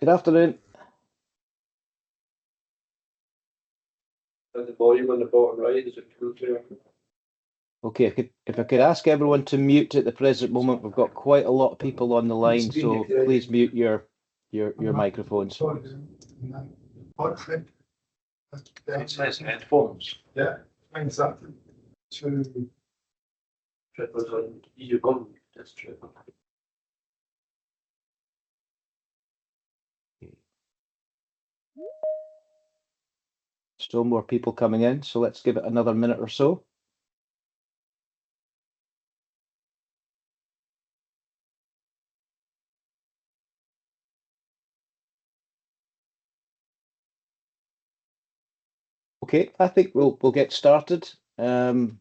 Good afternoon. And the volume on the bottom right, is it cool there? Okay, if I could ask everyone to mute at the present moment, we've got quite a lot of people on the line, so please mute your microphones. It says headphones. Yeah, exactly. Triples on your gun, that's triple. Still more people coming in, so let's give it another minute or so. Okay, I think we'll get started. So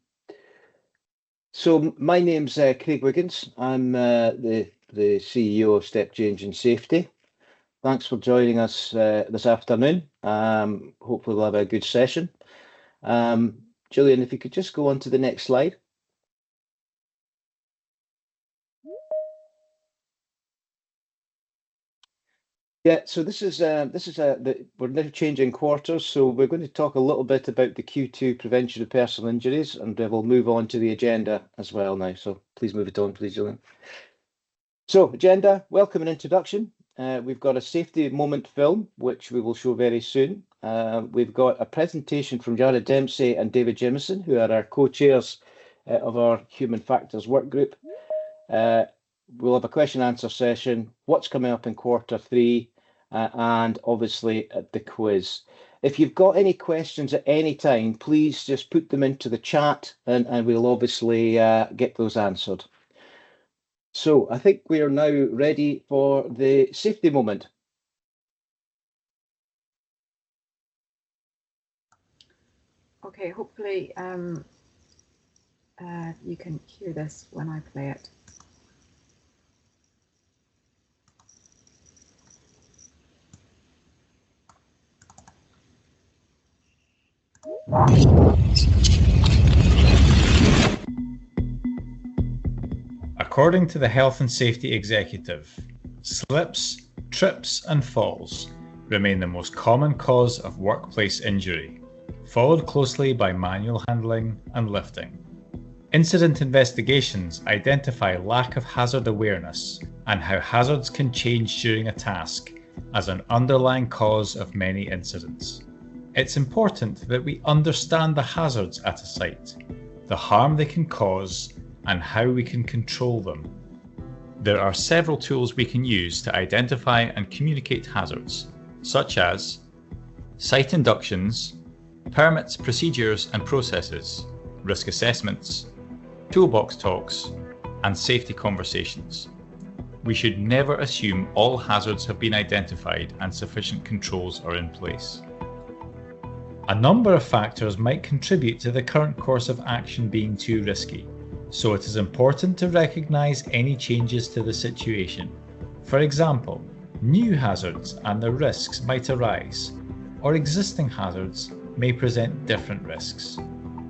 my name's Craig Wiggins. I'm the CEO of Step Change and Safety. Thanks for joining us this afternoon. Hopefully we'll have a good session. Gillian, if you could just go on to the next slide. Yeah, so we're now changing quarters, so we're going to talk a little bit about the Q2 prevention of personal injuries, and we'll move on to the agenda as well now. So please move it on, please, Gillian. So agenda, welcome and introduction. We've got a safety moment film, which we will show very soon. We've got a presentation from Jared Dempsey and David Jamieson, who are our co-chairs of our Human Factors work group. We'll have a question and answer session, what's coming up in Q3, and obviously the quiz. If you've got any questions at any time, please just put them into the chat and we'll obviously get those answered. So I think we are now ready for the safety moment. Okay, hopefully you can hear this when I play it. According to the Health and Safety Executive, slips, trips and falls remain the most common cause of workplace injury, followed closely by manual handling and lifting. Incident investigations identify lack of hazard awareness and how hazards can change during a task as an underlying cause of many incidents. It's important that we understand the hazards at a site, the harm they can cause, and how we can control them. There are several tools we can use to identify and communicate hazards, such as site inductions, permits, procedures and processes, risk assessments, toolbox talks, and safety conversations. We should never assume all hazards have been identified and sufficient controls are in place. A number of factors might contribute to the current course of action being too risky, so it is important to recognise any changes to the situation. For example, new hazards and their risks might arise, or existing hazards may present different risks.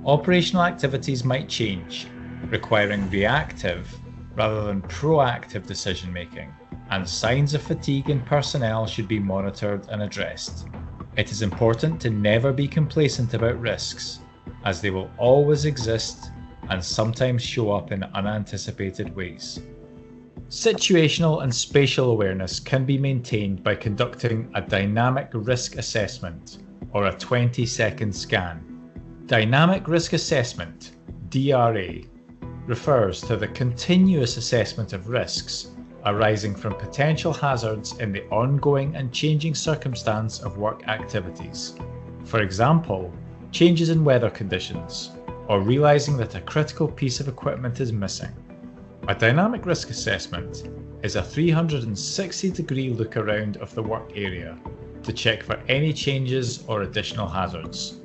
Operational activities might change, requiring reactive rather than proactive decision making, and signs of fatigue in personnel should be monitored and addressed. It is important to never be complacent about risks, as they will always exist and sometimes show up in unanticipated ways. Situational and spatial awareness can be maintained by conducting a dynamic risk assessment or a 20-second scan. Dynamic risk assessment, DRA, refers to the continuous assessment of risks arising from potential hazards in the ongoing and changing circumstance of work activities. For example, changes in weather conditions, or realizing that a critical piece of equipment is missing. A dynamic risk assessment is a 360-degree look around of the work area to check for any changes or additional hazards.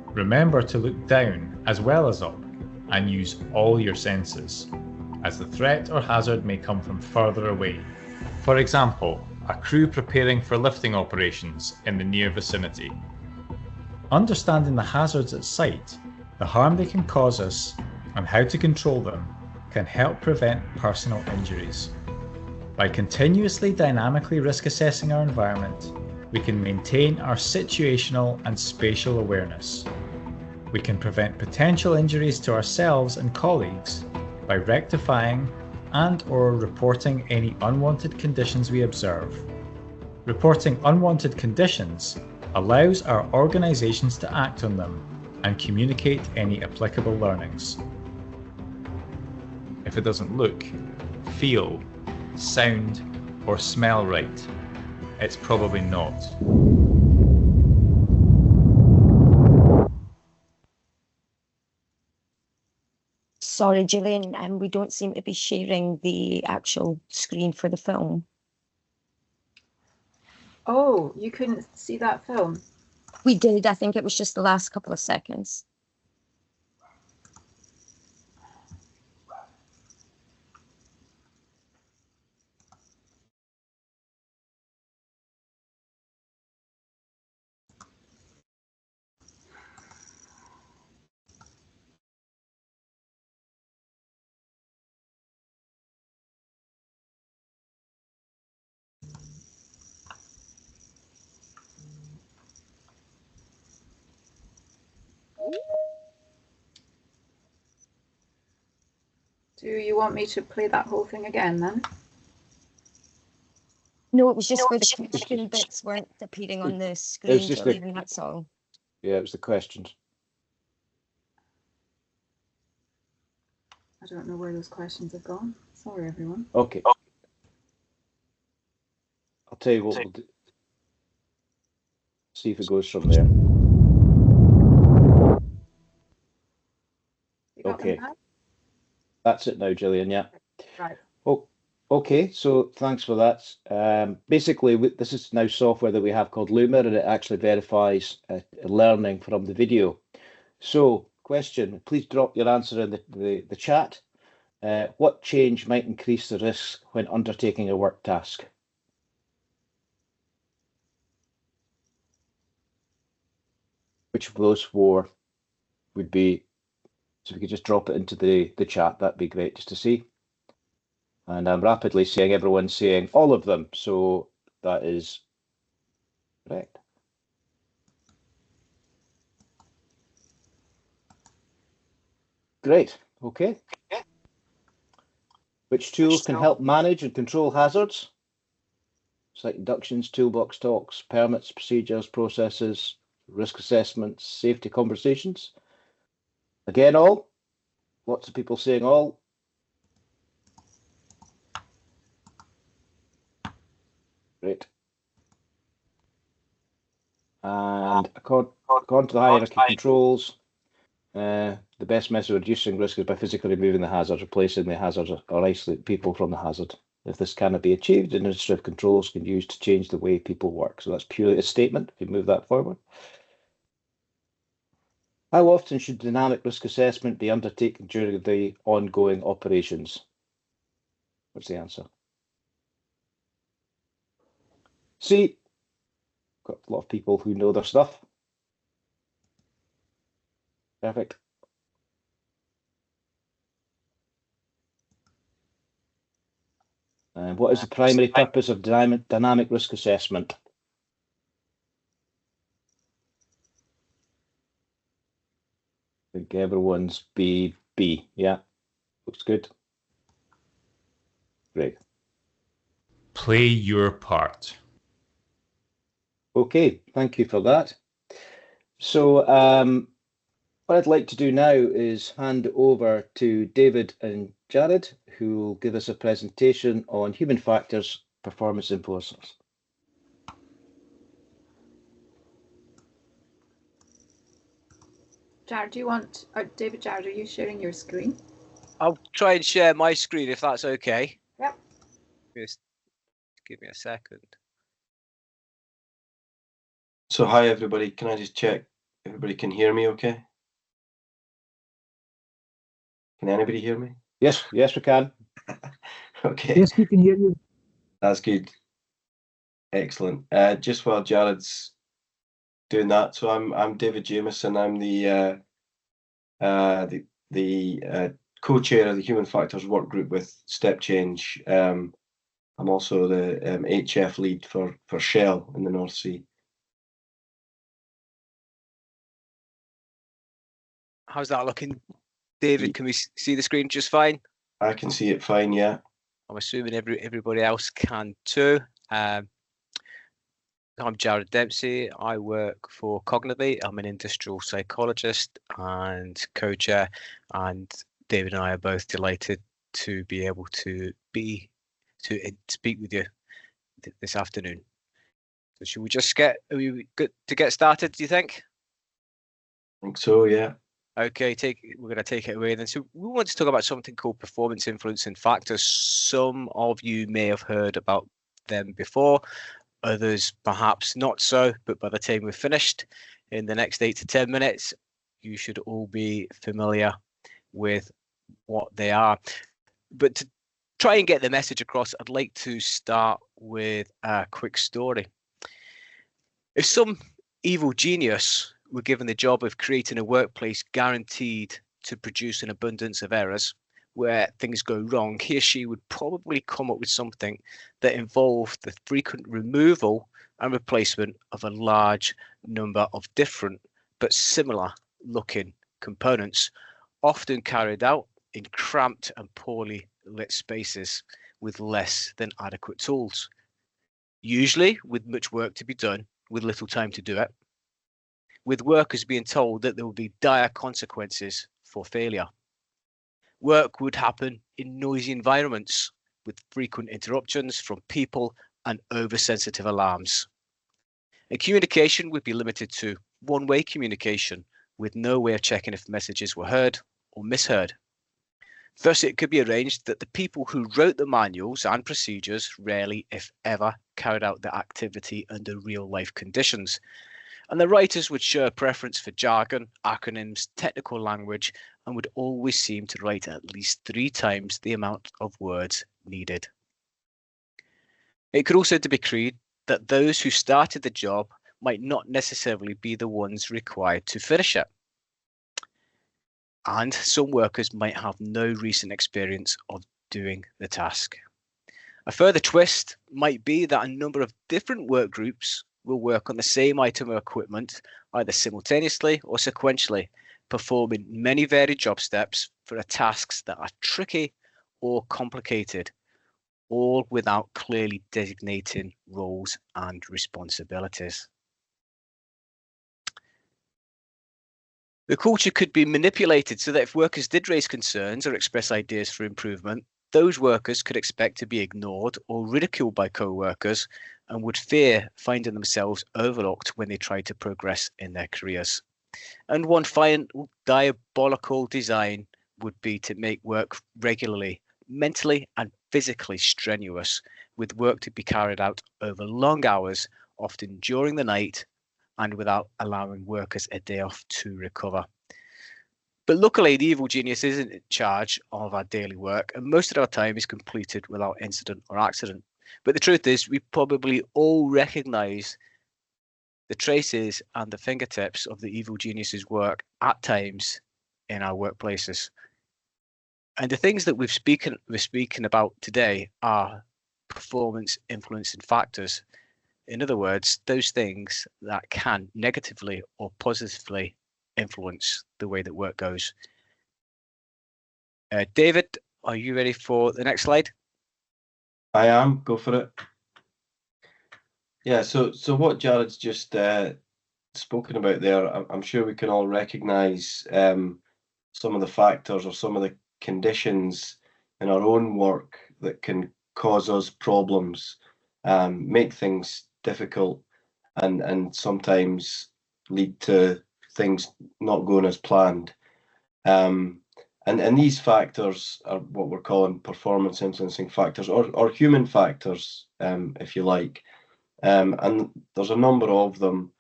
Remember to look down as well as up and use all your senses, as the threat or hazard may come from further away. For example, a crew preparing for lifting operations in the near vicinity. Understanding the hazards at site, the harm they can cause us, and how to control them can help prevent personal injuries. By continuously dynamically risk assessing our environment, we can maintain our situational and spatial awareness. We can prevent potential injuries to ourselves and colleagues by rectifying and/or reporting any unwanted conditions we observe. Reporting unwanted conditions allows our organisations to act on them and communicate any applicable learnings. If it doesn't look, feel, sound, or smell right, it's probably not. Sorry, Gillian, we don't seem to be sharing the actual screen for the film. Oh, you couldn't see that film? We did, I think it was just the last couple of seconds. Do you want me to play that whole thing again then? No, it was just where the question bits weren't appearing on the screen, just Gillian, that's all. Yeah, it was the questions. I don't know where those questions have gone. Sorry, everyone. Okay. I'll tell you what we'll do. See if it goes from there. You got them Okay. back? That's it now, Gillian, yeah. Right. Oh, okay, so thanks for that. Basically, this is now software that we have called Loomer, and it actually verifies learning from the video. So, question, please drop your answer in the chat. What change might increase the risk when undertaking a work task? Which of those four would be, so if we could just drop it into the chat, that'd be great just to see. And I'm rapidly seeing everyone saying all of them, so that is correct. Great, okay. Which tools can help manage and control hazards? Site inductions, toolbox talks, permits, procedures, processes, risk assessments, safety conversations. Again, all. Lots of people saying all. Great. And according to the hierarchy controls, the best method of reducing risk is by physically removing the hazard, replacing the hazard, or isolate people from the hazard. If this cannot be achieved, administrative controls can be used to change the way people work. So that's purely a statement. If you move that forward. How often should dynamic risk assessment be undertaken during the ongoing operations? What's the answer? C. Got a lot of people who know their stuff. Perfect. And what is the primary purpose of dynamic risk assessment? I think everyone's B. Yeah, looks good. Great. Play your part. Okay, thank you for that. So what I'd like to do now is hand over to David and Jared, who will give us a presentation on human factors performance enforcers. Jared, do you want, David, Jared, are you sharing your screen? I'll try and share my screen if that's okay. Yep. Just give me a second. So hi everybody, can I just check everybody can hear me okay? Can anybody hear me? Yes, we can. Okay. Yes, we can hear you. That's good. Excellent. Just while Jared's doing that, so I'm David Jamieson. I'm the co-chair of the Human Factors Work Group with Step Change. I'm also the HF lead for Shell in the North Sea. How's that looking, David? Can we see the screen just fine? I can see it fine, yeah. I'm assuming everybody else can too. I'm Jared Dempsey. I work for Cognitivate. I'm an industrial psychologist and co-chair, and David and I are both delighted to be able to speak with you this afternoon. So should we just are we good to get started, do you think? I think so, yeah. Okay, we're going to take it away then. So we want to talk about something called performance influencing factors. Some of you may have heard about them before. Others perhaps not so, but by the time we're finished in the next 8 to 10 minutes, you should all be familiar with what they are. But to try and get the message across, I'd like to start with a quick story. If some evil genius were given the job of creating a workplace guaranteed to produce an abundance of errors, where things go wrong, he or she would probably come up with something that involved the frequent removal and replacement of a large number of different but similar looking components, often carried out in cramped and poorly lit spaces with less than adequate tools, usually with much work to be done with little time to do it, with workers being told that there will be dire consequences for failure. Work would happen in noisy environments with frequent interruptions from people and oversensitive alarms. And communication would be limited to one-way communication with no way of checking if messages were heard or misheard. Thus, it could be arranged that the people who wrote the manuals and procedures rarely, if ever, carried out the activity under real-life conditions. And the writers would show a preference for jargon, acronyms, technical language, and would always seem to write at least 3 times the amount of words needed. It could also be agreed that those who started the job might not necessarily be the ones required to finish it. And some workers might have no recent experience of doing the task. A further twist might be that a number of different work groups will work on the same item of equipment, either simultaneously or sequentially, performing many varied job steps for tasks that are tricky or complicated, all without clearly designating roles and responsibilities. The culture could be manipulated so that if workers did raise concerns or express ideas for improvement, those workers could expect to be ignored or ridiculed by co-workers and would fear finding themselves overlooked when they tried to progress in their careers. And one final diabolical design would be to make work regularly, mentally and physically strenuous, with work to be carried out over long hours, often during the night, and without allowing workers a day off to recover. But luckily, the evil genius isn't in charge of our daily work, and most of our time is completed without incident or accident. But the truth is, we probably all recognize the traces and the fingertips of the evil genius's work at times in our workplaces. And the things that we're speaking about today are performance influencing factors. In other words, those things that can negatively or positively influence the way that work goes. David, are you ready for the next slide? I am. Go for it. Yeah, so what Jared's just spoken about there, I'm sure we can all recognise some of the factors or some of the conditions in our own work that can cause us problems, make things difficult, and sometimes lead to things not going as planned. And these factors are what we're calling performance influencing factors, or human factors, if you like. And there's a number of them.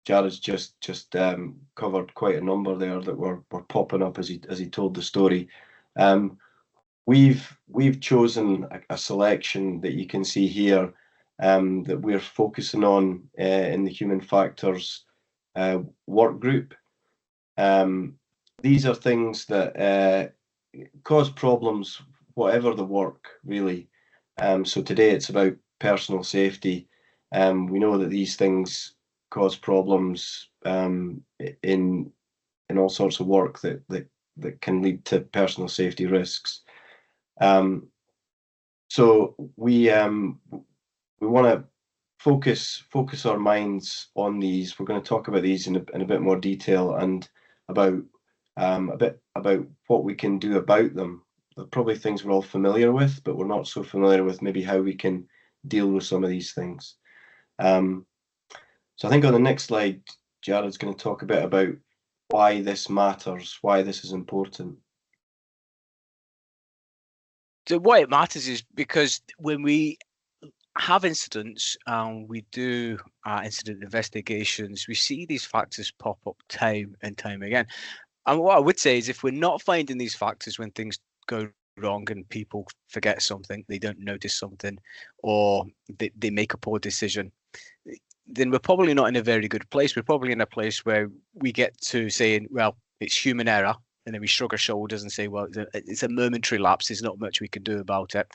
Jared's just covered quite a number there that were popping up as he told the story. We've chosen a selection that you can see here, that we're focusing on in the human factors work group. These are things that cause problems, whatever the work, really. So today it's about personal safety. We know that these things cause problems in all sorts of work that can lead to personal safety risks. So we want to focus our minds on these. We're going to talk about these in a bit more detail, and about a bit about what we can do about them. They're probably things we're all familiar with, but we're not so familiar with maybe how we can deal with some of these things. So I think on the next slide, Jared's going to talk a bit about why this matters, why this is important. So why it matters is because when we have incidents and we do incident investigations, we see these factors pop up time and time again. And what I would say is, if we're not finding these factors when things go wrong and people forget something, they don't notice something, or they make a poor decision, then we're probably not in a very good place. We're probably in a place where we get to saying, well, it's human error, and then we shrug our shoulders and say, well, it's a momentary lapse, there's not much we can do about it.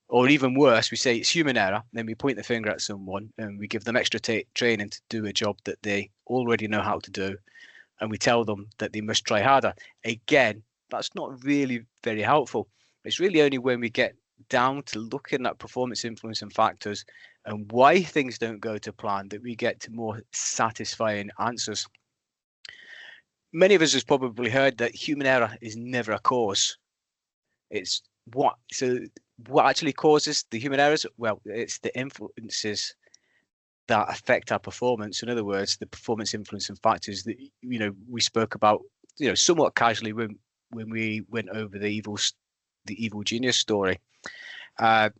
Or even worse, we say it's human error, then we point the finger at someone and we give them extra training to do a job that they already know how to do, and we tell them that they must try harder. Again, that's not really very helpful. It's really only when we get down to looking at performance influencing factors and why things don't go to plan that we get to more satisfying answers. Many of us has probably heard that human error is never a cause. It's what actually causes the human errors? Well, it's the influences that affect our performance. In other words, the performance influencing factors that we spoke about somewhat casually when we went over the evil genius story. But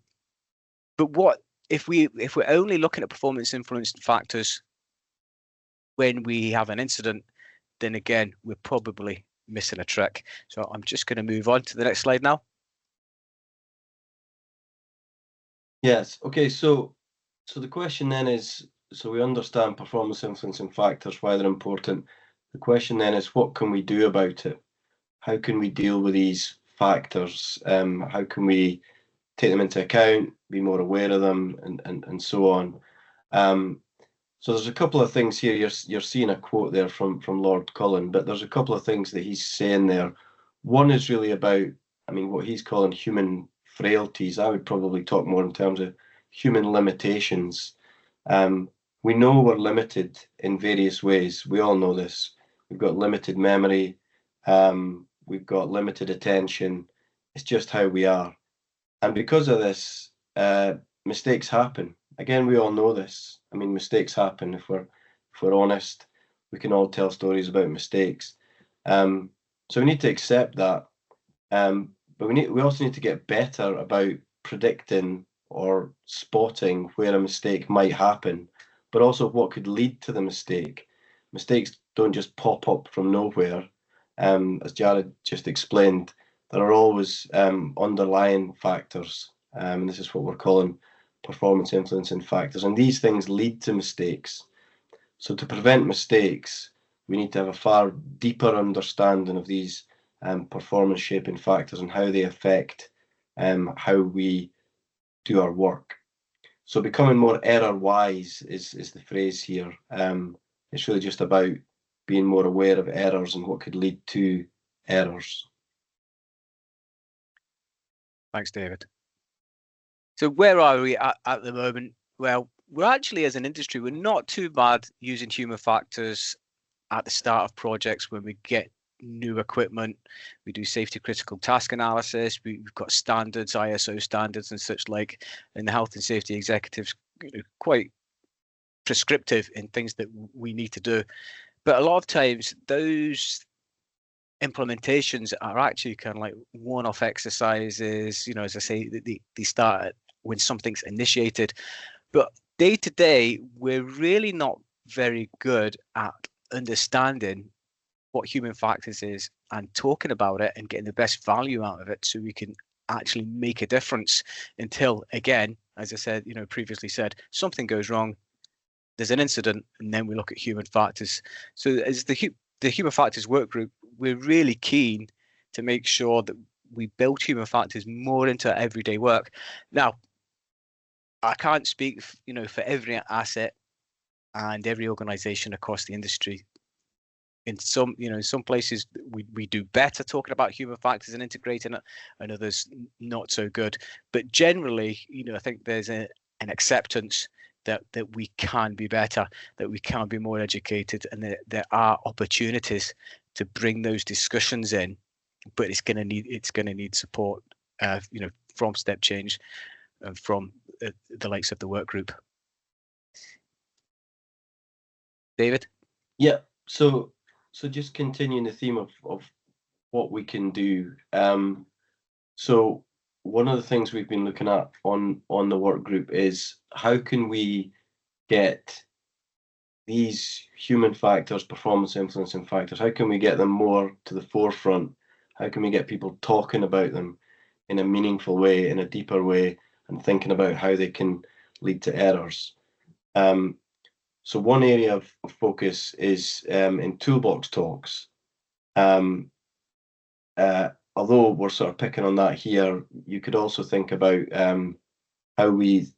what if we're only looking at performance influencing factors when we have an incident? Then again, we're probably missing a trick. So I'm just going to move on to the next slide now. Yes. Okay. So the question then is, so we understand performance influencing factors, why they're important. The question then is, what can we do about it? How can we deal with these factors? How can we take them into account, be more aware of them, and so on? So there's a couple of things here. You're seeing a quote there from Lord Cullen, but there's a couple of things that he's saying there. One is really about, what he's calling human frailties. I would probably talk more in terms of human limitations. We know we're limited in various ways. We all know this. We've got limited memory. We've got limited attention. It's just how we are. And because of this, mistakes happen. Again, we all know this. Mistakes happen. If we're honest, we can all tell stories about mistakes. So we need to accept that. But we also need to get better about predicting or spotting where a mistake might happen, but also what could lead to the mistake. Mistakes don't just pop up from nowhere. As Jared just explained, there are always underlying factors. And this is what we're calling performance influencing factors. And these things lead to mistakes. So to prevent mistakes, we need to have a far deeper understanding of these performance shaping factors and how they affect how we do our work. So becoming more error wise is the phrase here. It's really just about being more aware of errors and what could lead to errors. Thanks, David. So where are we at the moment? Well, we're actually, as an industry, we're not too bad using human factors at the start of projects when we get new equipment. We do safety critical task analysis. We've got standards, ISO standards and such like, and the health and safety executives quite prescriptive in things that we need to do. But a lot of times those implementations are actually kind of like one-off exercises, as I say, they start when something's initiated. But day to day, we're really not very good at understanding what human factors is and talking about it and getting the best value out of it so we can actually make a difference until, again, as I said, previously said, something goes wrong, there's an incident, and then we look at human factors. So as the human factors work group, we're really keen to make sure that we build human factors more into everyday work. Now, I can't speak, for every asset and every organisation across the industry. In some places we do better talking about human factors and integrating it, and others not so good. But generally, I think there's an acceptance that we can be better, that we can be more educated, and that there are opportunities to bring those discussions in. But it's going to need support, from Step Change and from the likes of the work group. David? Yeah. So just continuing the theme of what we can do. So one of the things we've been looking at on the work group is how can we get these human factors, performance influencing factors, how can we get them more to the forefront? How can we get people talking about them in a meaningful way, in a deeper way, and thinking about how they can lead to errors? So one area of focus is in toolbox talks. Although we're sort of picking on that here, you could also think about how we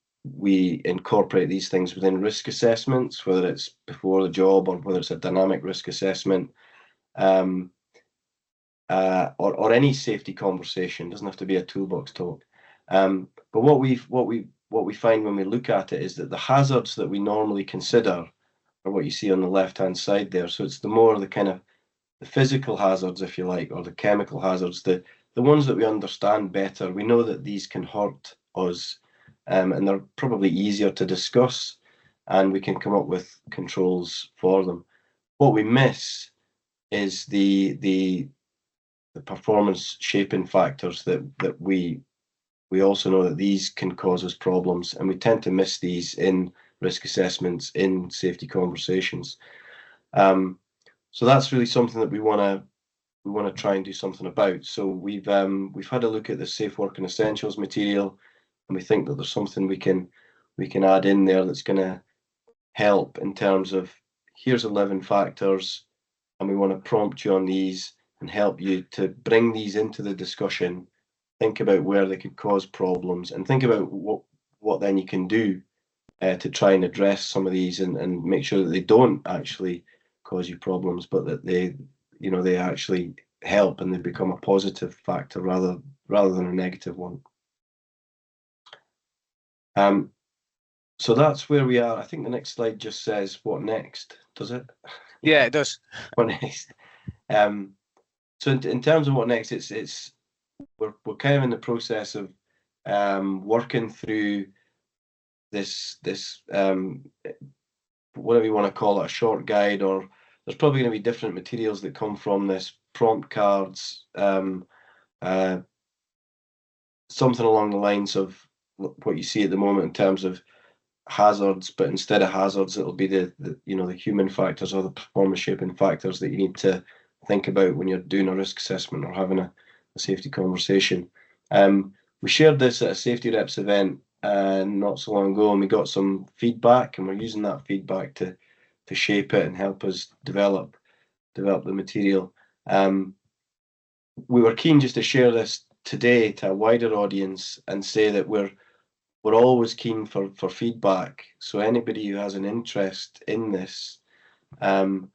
incorporate these things within risk assessments, whether it's before the job or whether it's a dynamic risk assessment, or any safety conversation. It doesn't have to be a toolbox talk. But what we find when we look at it is that the hazards that we normally consider are what you see on the left-hand side there. So it's the kind of the physical hazards, if you like, or the chemical hazards, the ones that we understand better. We know that these can hurt us, and they're probably easier to discuss, and we can come up with controls for them. What we miss is the performance shaping factors that we also know that these can cause us problems, and we tend to miss these in risk assessments, in safety conversations. So that's really something that we want to try and do something about. So we've had a look at the Safe Working Essentials material, and we think that there's something we can add in there that's going to help in terms of, here's 11 factors, and we want to prompt you on these and help you to bring these into the discussion, think about where they could cause problems, and think about what then you can do to try and address some of these and make sure that they don't actually cause you problems, but that they actually help and they become a positive factor rather than a negative one. So that's where we are. I think the next slide just says what next, does it? Yeah, it does. What next? So in terms of what next, we're kind of in the process of working through this whatever you want to call it, a short guide, or there's probably going to be different materials that come from this, prompt cards, something along the lines of what you see at the moment in terms of hazards, but instead of hazards, it'll be the human factors or the performance shaping factors that you need to think about when you're doing a risk assessment or having a safety conversation. We shared this at a safety reps event not so long ago, and we got some feedback, and we're using that feedback to shape it and help us develop the material. We were keen just to share this today to a wider audience and say that we're always keen for feedback. So anybody who has an interest in this, whether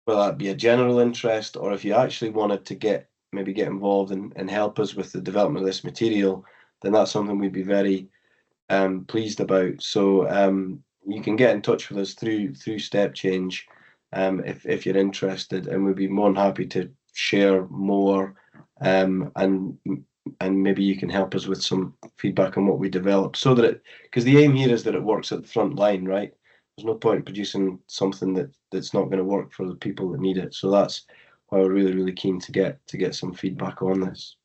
that be a general interest, or if you actually wanted to get involved and help us with the development of this material, then that's something we'd be very pleased about. So you can get in touch with us through Step Change if you're interested, and we'd be more than happy to share more, and maybe you can help us with some feedback on what we develop, so that because the aim here is that it works at the front line, right? There's no point in producing something that's not going to work for the people that need it. So that's why we're really, really keen to get some feedback on this.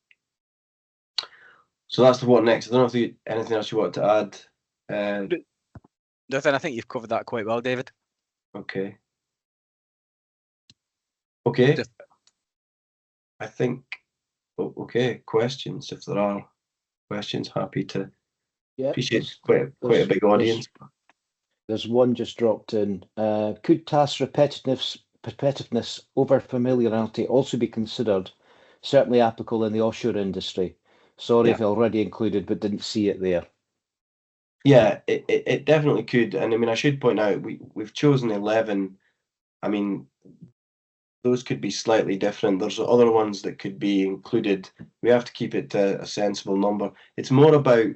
So that's the what next. I don't know if there's anything else you want to add. Nothing. I think you've covered that quite well, David. Okay. I think. Okay. Questions. If there are questions, happy to. Yeah. Appreciate quite a big audience. There's one just dropped in. Could task repetitiveness over familiarity also be considered? Certainly applicable in the offshore industry. Sorry if I already included, but didn't see it there. Yeah, it definitely could. And I mean, I should point out we've chosen 11. I mean, those could be slightly different. There's other ones that could be included. We have to keep it to a sensible number. It's more about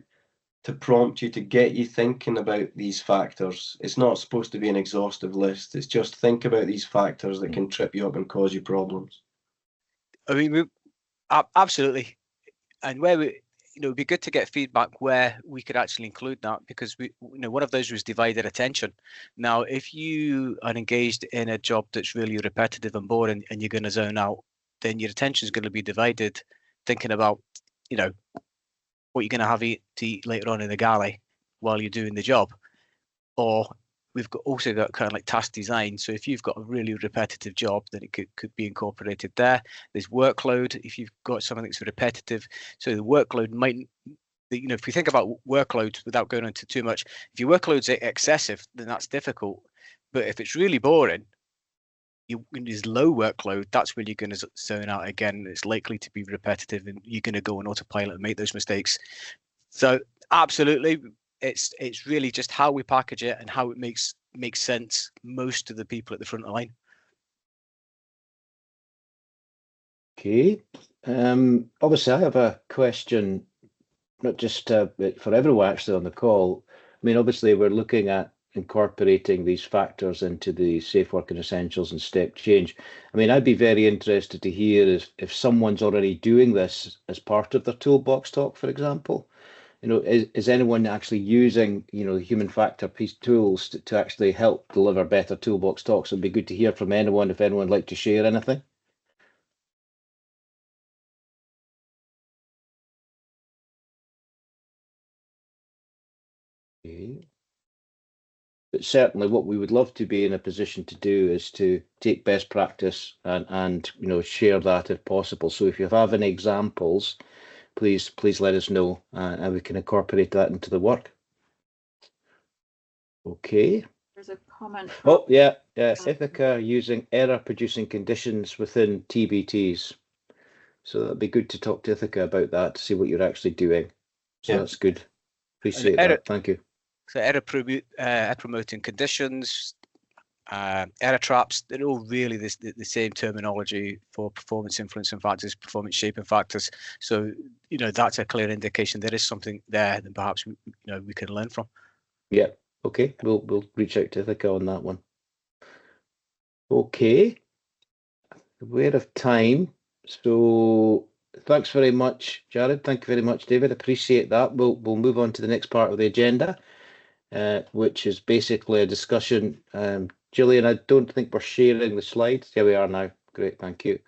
to prompt you, to get you thinking about these factors. It's not supposed to be an exhaustive list. It's just think about these factors that can trip you up and cause you problems. I mean, absolutely. And where we, it'd be good to get feedback where we could actually include that, because one of those was divided attention. Now, if you are engaged in a job that's really repetitive and boring and you're going to zone out, then your attention is going to be divided thinking about, what you're going to have to eat later on in the galley while you're doing the job. Or we've also got kind of like task design. So if you've got a really repetitive job, then it could be incorporated there. There's workload if you've got something that's repetitive. So the workload might, if we think about workload without going into too much, if your workload's excessive, then that's difficult. But if it's really boring, there's low workload, that's when you're going to zone out again. It's likely to be repetitive and you're going to go on autopilot and make those mistakes. So absolutely, it's really just how we package it and how it makes sense most to the people at the front line. Okay. Obviously, I have a question, not just for everyone actually on the call. I mean, obviously, we're looking at incorporating these factors into the safe working essentials and step change. I mean, I'd be very interested to hear if someone's already doing this as part of their toolbox talk, for example. Is anyone actually using, human factor piece tools to actually help deliver better toolbox talks? It'd be good to hear from anyone if anyone would like to share anything. Okay. But certainly what we would love to be in a position to do is to take best practice and share that if possible. So if you have any examples, please let us know and we can incorporate that into the work. Okay. There's a comment. Oh, yeah. Ithaca using error-producing conditions within TBTs. So that'd be good to talk to Ithaca about that, to see what you're actually doing. So that's good. Appreciate that. Thank you. So error promoting conditions, error traps, they're all really the same terminology for performance influencing factors, performance shaping factors. So, that's a clear indication there is something there that perhaps we can learn from. Yeah. Okay. We'll reach out to Ithaca on that one. Okay. We're of time. So thanks very much, Jared. Thank you very much, David. Appreciate that. We'll move on to the next part of the agenda, which is basically a discussion. Gillian, I don't think we're sharing the slides. Here we are now. Great, thank you.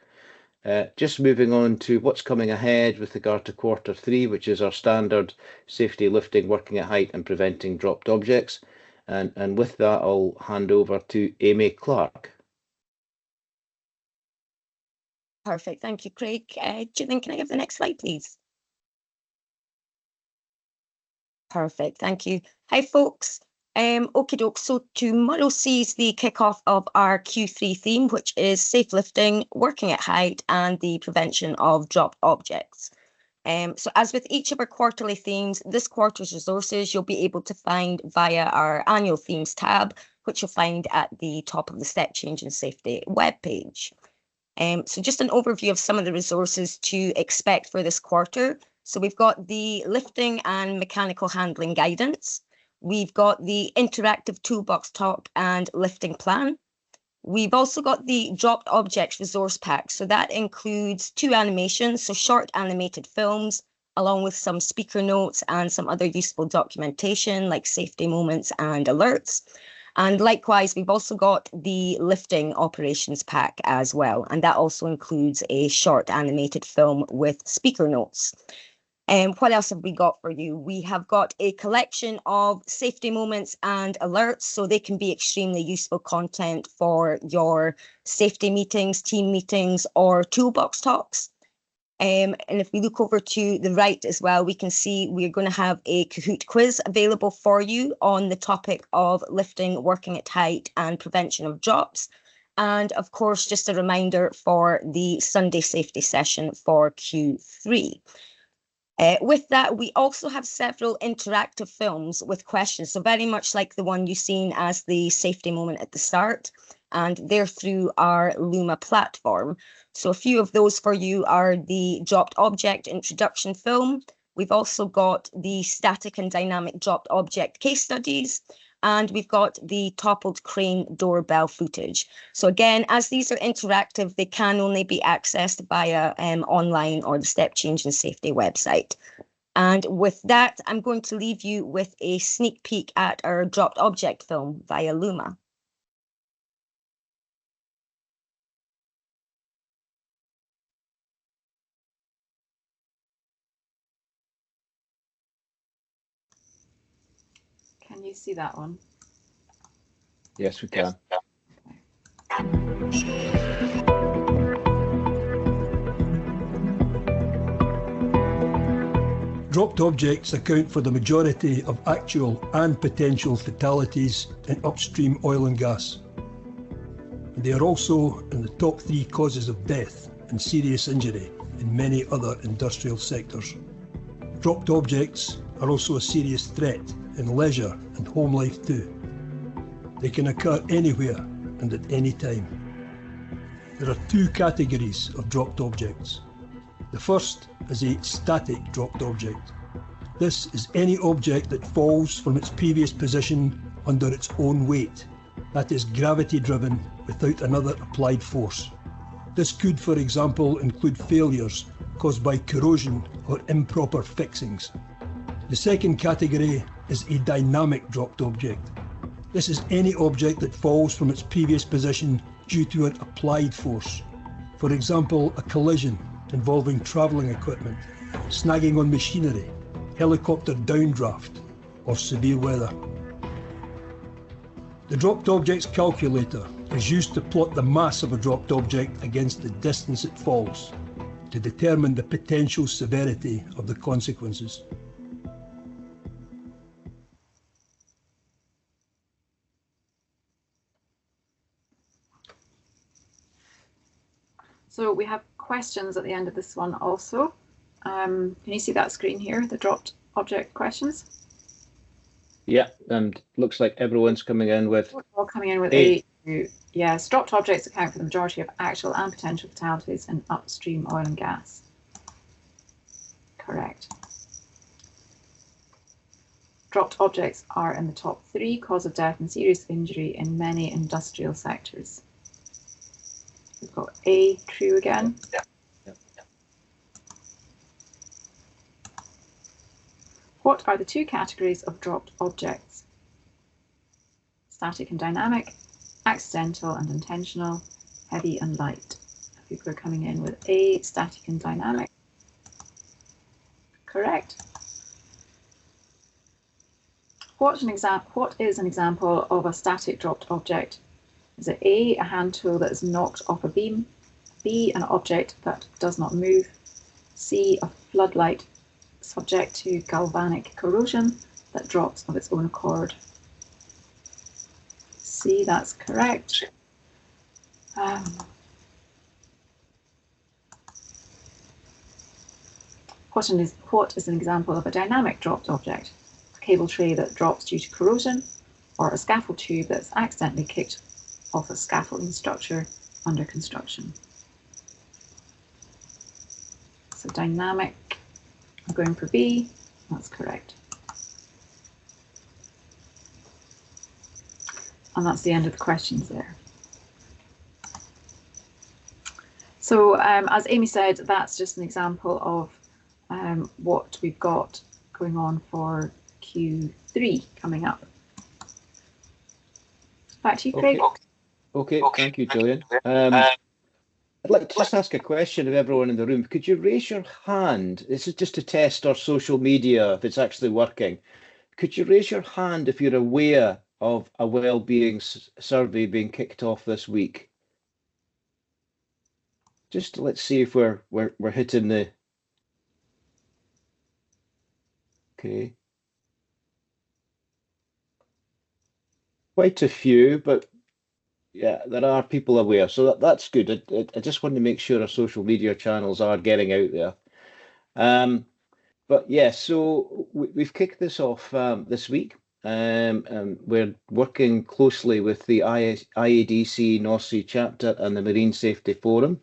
Just moving on to what's coming ahead with regard to Q3, which is our standard safety lifting, working at height and preventing dropped objects. And with that, I'll hand over to Aimie Clark. Perfect. Thank you, Craig. Gillian, can I have the next slide, please? Perfect. Thank you. Hi, folks. Okie doke. So tomorrow sees the kickoff of our Q3 theme, which is safe lifting, working at height, and the prevention of dropped objects. So as with each of our quarterly themes, this quarter's resources you'll be able to find via our annual themes tab, which you'll find at the top of the Step Change in Safety webpage. So just an overview of some of the resources to expect for this quarter. So we've got the lifting and mechanical handling guidance. We've got the interactive toolbox talk and lifting plan. We've also got the dropped objects resource pack. So that includes 2 animations, so short animated films, along with some speaker notes and some other useful documentation like safety moments and alerts. And likewise, we've also got the lifting operations pack as well. And that also includes a short animated film with speaker notes. And what else have we got for you? We have got a collection of safety moments and alerts, so they can be extremely useful content for your safety meetings, team meetings, or toolbox talks. And if we look over to the right as well, we can see we're going to have a Kahoot quiz available for you on the topic of lifting, working at height, and prevention of drops. And of course, just a reminder for the Sunday safety session for Q3. With that, we also have several interactive films with questions, so very much like the one you've seen as the safety moment at the start, and they're through our Luma platform. So a few of those for you are the dropped object introduction film. We've also got the static and dynamic dropped object case studies, and we've got the toppled crane doorbell footage. So again, as these are interactive, they can only be accessed via online or the Step Change and Safety website. And with that, I'm going to leave you with a sneak peek at our dropped object film via Luma. Can you see that one? Yes, we can. Dropped objects account for the majority of actual and potential fatalities in upstream oil and gas. They are also in the top 3 causes of death and serious injury in many other industrial sectors. Dropped objects are also a serious threat in leisure and home life too. They can occur anywhere and at any time. There are 2 categories of dropped objects. The first is a static dropped object. This is any object that falls from its previous position under its own weight, that is gravity driven without another applied force. This could, for example, include failures caused by corrosion or improper fixings. The second category is a dynamic dropped object. This is any object that falls from its previous position due to an applied force. For example, a collision involving travelling equipment, snagging on machinery, helicopter downdraft, or severe weather. The dropped objects calculator is used to plot the mass of a dropped object against the distance it falls to determine the potential severity of the consequences. So we have questions at the end of this one also. Can you see that screen here, the dropped object questions? Yeah, and looks like everyone's coming in with. We're all coming in with A. Yes, dropped objects account for the majority of actual and potential fatalities in upstream oil and gas. Correct. Dropped objects are in the top 3 cause of death and serious injury in many industrial sectors. We've got A, true again. Yeah. What are the 2 categories of dropped objects? Static and dynamic, accidental and intentional, heavy and light. People are coming in with A, static and dynamic. Correct. What is an example of a static dropped object? Is it A, a hand tool that is knocked off a beam, B, an object that does not move, C, a floodlight subject to galvanic corrosion that drops of its own accord? C, that's correct. What is an example of a dynamic dropped object? A cable tray that drops due to corrosion, or a scaffold tube that's accidentally kicked off a scaffolding structure under construction? So dynamic, I'm going for B, that's correct. And that's the end of the questions there. So as Aimie said, that's just an example of what we've got going on for Q3 coming up. Back to you, Craig. Okay, thank you, Gillian. I'd like to just ask a question of everyone in the room. Could you raise your hand? This is just to test our social media, if it's actually working. Could you raise your hand if you're aware of a well-being survey being kicked off this week? Just let's see if we're hitting the. Okay. Quite a few, but yeah, there are people aware, so that's good. I just want to make sure our social media channels are getting out there. But yeah, so we've kicked this off this week. We're working closely with the IADC North Sea chapter and the Marine Safety Forum.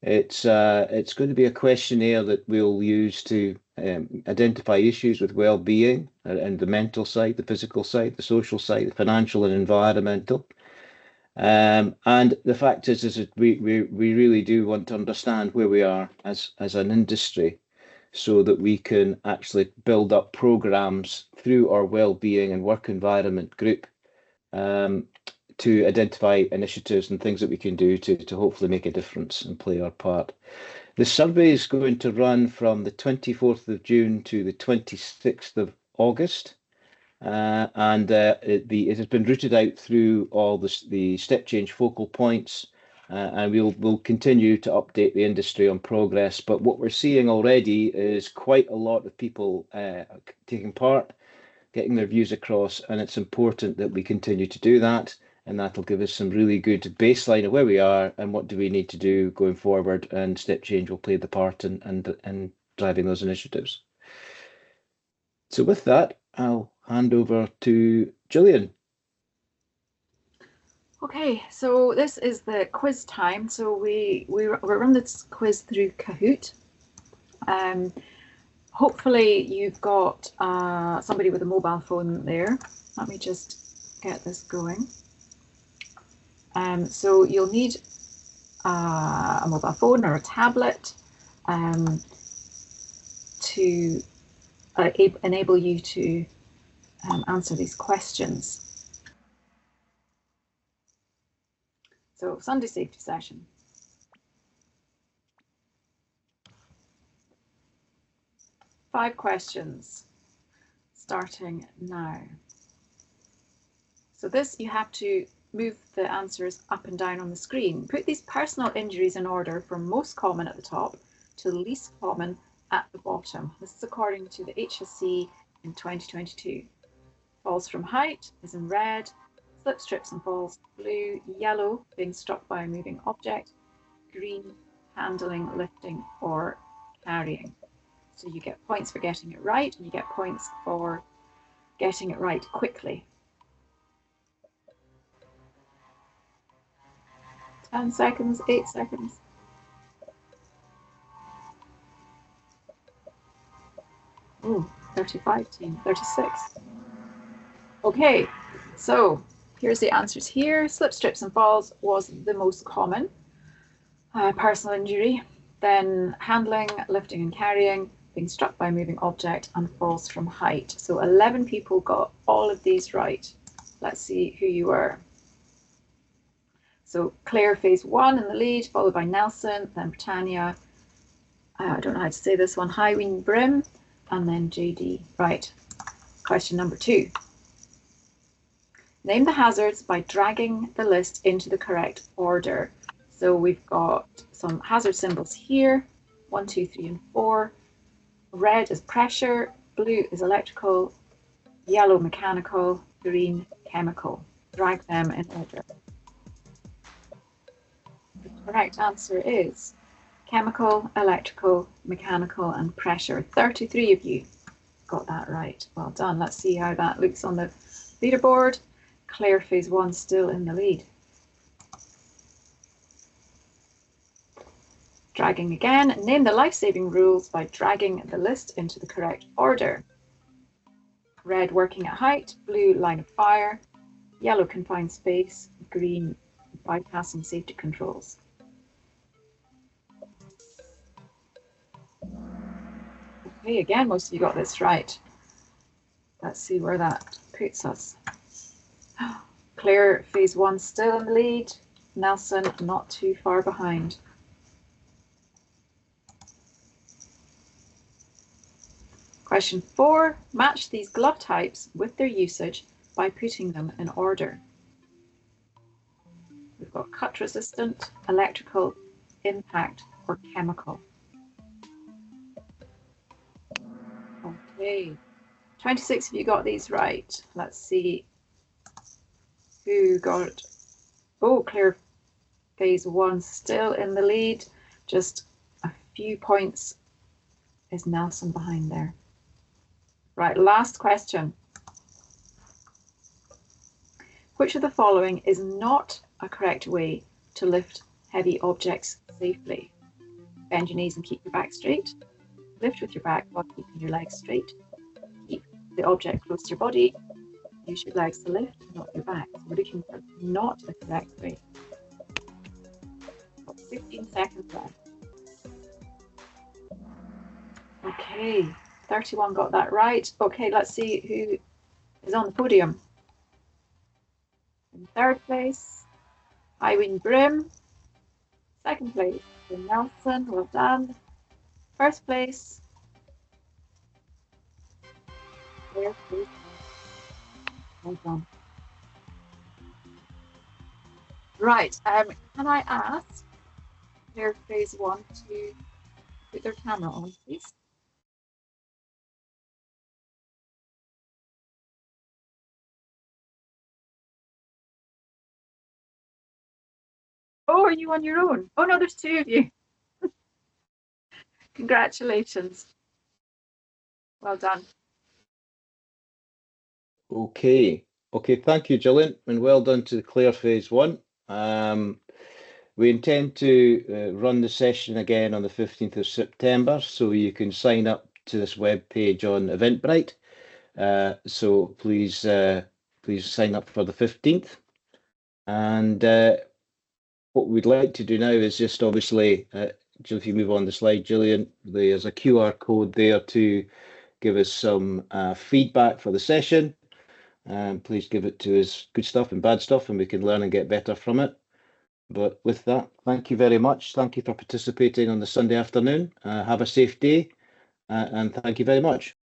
It's going to be a questionnaire that we'll use to identify issues with well-being and the mental side, the physical side, the social side, the financial and environmental. And the fact is that we really do want to understand where we are as an industry, so that we can actually build up programs through our well-being and work environment group to identify initiatives and things that we can do to hopefully make a difference and play our part. The survey is going to run from the 24th of June to the 26th of August. And it has been routed out through all the step change focal points, and we'll continue to update the industry on progress. But what we're seeing already is quite a lot of people taking part, getting their views across, and it's important that we continue to do that, and that'll give us some really good baseline of where we are and what do we need to do going forward, and step change will play the part in driving those initiatives. So with that, I'll hand over to Gillian. Okay, so this is the quiz time. So we run this quiz through Kahoot. Hopefully you've got somebody with a mobile phone there. Let me just get this going. So you'll need a mobile phone or a tablet to enable you to answer these questions. So Sunday safety session. Five questions, starting now. So this, you have to move the answers up and down on the screen. Put these personal injuries in order from most common at the top to least common at the bottom. This is according to the HSC in 2022. Falls from height is in red, slips, trips and falls blue, yellow being struck by a moving object, green handling, lifting or carrying. So you get points for getting it right, and you get points for getting it right quickly. 10 seconds, 8 seconds. Ooh, 35 team, 36. Okay, so here's the answers here. Slips, trips and falls was the most common personal injury. Then handling, lifting and carrying, being struck by a moving object, and falls from height. So 11 people got all of these right. Let's see who you were. So Clair Phase 1 in the lead, followed by Nelson, then Britannia, I don't know how to say this one, Haewene, Brim, and then JD. Right, question number 2. Name the hazards by dragging the list into the correct order. So we've got some hazard symbols here, 1, 2, 3, and 4. Red is pressure, blue is electrical, yellow mechanical, green chemical. Drag them in order. The correct answer is chemical, electrical, mechanical, and pressure. 33 of you got that right. Well done. Let's see how that looks on the leaderboard. Clair Phase 1 still in the lead. Dragging again. Name the life-saving rules by dragging the list into the correct order. Red, working at height. Blue, line of fire. Yellow, confined space. Green, bypassing safety controls. Okay, again, most of you got this right. Let's see where that puts us. Clair Phase 1 still in the lead. Nelson not too far behind. Question 4. Match these glove types with their usage by putting them in order. We've got cut resistant, electrical, impact, or chemical. Okay, 26 of you got these right. Let's see who got. Oh, Clair Phase 1 still in the lead, just a few points is Nelson behind there? Right, last question. Which of the following is not a correct way to lift heavy objects safely? Bend your knees and keep your back straight. Lift with your back while keeping your legs straight. Keep the object close to your body. Use your legs to lift, not your back. So we're looking for not the correct way. Got 15 seconds left. Okay, 31 got that right. Okay, let's see who is on the podium. In third place, Haewene Brim. Second place, Nelson, well done. First place, Clair Phase. Well done. Right, can I ask Clair Phase 1 to put their camera on, please? Oh, are you on your own? Oh no, there's two of you. Congratulations. Well done. Okay. Okay, thank you, Gillian, and well done to the Clair Phase 1. We intend to run the session again on the 15th of September, so you can sign up to this web page on Eventbrite. So please sign up for the 15th. And what we'd like to do now is just obviously, if you move on the slide, Gillian, there's a QR code there to give us some feedback for the session. Please give it to us, good stuff and bad stuff, and we can learn and get better from it. But with that, thank you very much. Thank you for participating on the Sunday afternoon. Have a safe day, and thank you very much.